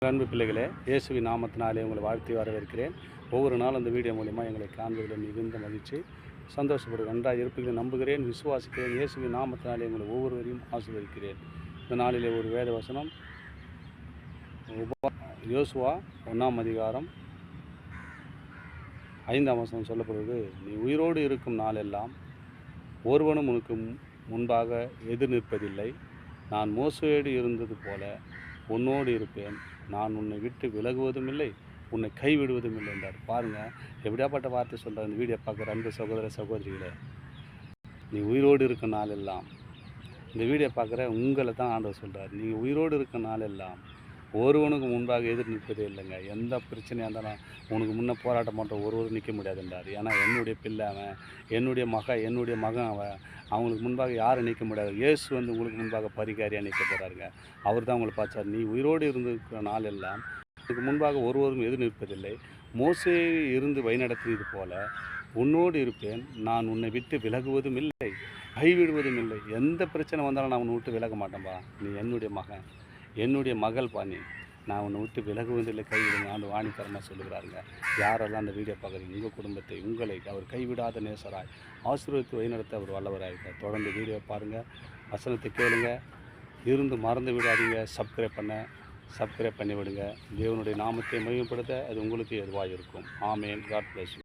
அன்பு பிள்ளைகளே, இயேசுவின் நாமத்தினாலே உங்களை வாழ்த்தி வரவேற்கிறேன். ஒவ்வொரு நாளும் அந்த வீடியோ மூலிமா எங்களை காண்பதில் மிகுந்த மகிழ்ச்சி, சந்தோஷப்படுகிறேன். நன்றாக இருப்பீர்கள் நம்புகிறேன், விசுவாசிக்கிறேன். இயேசுவின் நாமத்தினாலே உங்களை ஒவ்வொருவரையும் ஆசீர்வதிக்கிறேன். இந்த நாளிலே ஒரு வேத வசனம், யோசுவா 1ஆம் அதிகாரம் 5ஆம் வசனம் சொல்லப்படுவது, நீ உயிரோடு இருக்கும் நாளெல்லாம் ஒருவனும் உனக்கு முன்பாக எதிர் நிற்பதில்லை. நான் மோசேயோடு இருந்தது போல உன்னோடு இருப்பேன். நான் உன்னை விட்டு விலகுவதும் இல்லை, உன்னை கைவிடுவதும் இல்லை என்றார். பாருங்கள், எப்படியாப்பட்ட வார்த்தை சொல்கிறார். இந்த வீடியோ பார்க்குற அன்பு சகோதர சகோதரிகளே, நீ உயிரோடு இருக்க நாளெல்லாம், இந்த வீடியோ பார்க்குற உங்களை தான் ஆண்டவர் சொல்கிறார். நீங்கள் உயிரோடு இருக்க நாளெல்லாம் ஒருவனுக்கு முன்பாக எதிர் நிற்பதே இல்லைங்க. எந்த பிரச்சனையாக இருந்தாலும் உனக்கு முன்னே போராட்டம் பண்ணுற ஒருவரும் நிற்க முடியாதுன்றார். ஏன்னா என்னுடைய பிள்ளை அவன், என்னுடைய மகன் அவன். அவங்களுக்கு முன்பாக யாரும் நிற்க முடியாது. இயேசு வந்து உங்களுக்கு முன்பாக பரிகாரியாக நிற்க போகிறாருங்க. அவர் தான் உங்களை பார்த்தார். நீ உயிரோடு இருந்திருக்கிற நாளெல்லாம் அதுக்கு முன்பாக ஒருவரும் எதிர் நிற்பதில்லை. மோசே இருந்து வழிநடத்தியது போல உன்னோடு இருப்பேன். நான் உன்னை விட்டு விலகுவதும் இல்லை, கைவிடுவதும் இல்லை. எந்த பிரச்சனை வந்தாலும் நான் உன்னை விட்டு விலக மாட்டேன்பா. நீ என்னுடைய மகன், என்னுடைய மகள் பாணி. நான் உன்னை விட்டு விலகுவதில்லை, கைவிடுங்க ஆண்டு வாணித்தரமாக சொல்லுகிறாருங்க. யாரெல்லாம் அந்த வீடியோ பார்க்குறீங்க, உங்கள் குடும்பத்தை, உங்களை அவர் கைவிடாத நேசராய் ஆசீர்வதித்து வழிநடத்த அவர் வல்லவராயிருக்கார். தொடர்ந்து வீடியோ பாருங்கள், வசனத்தை கேளுங்க, இருந்து மறந்து விடாதீங்க. சப்ஸ்கிரைப் பண்ணி விடுங்க. தேவனுடைய நாமத்தை மகிமைப்படுத்த அது உங்களுக்கு எதுவாக இருக்கும். ஆமேன். God bless you.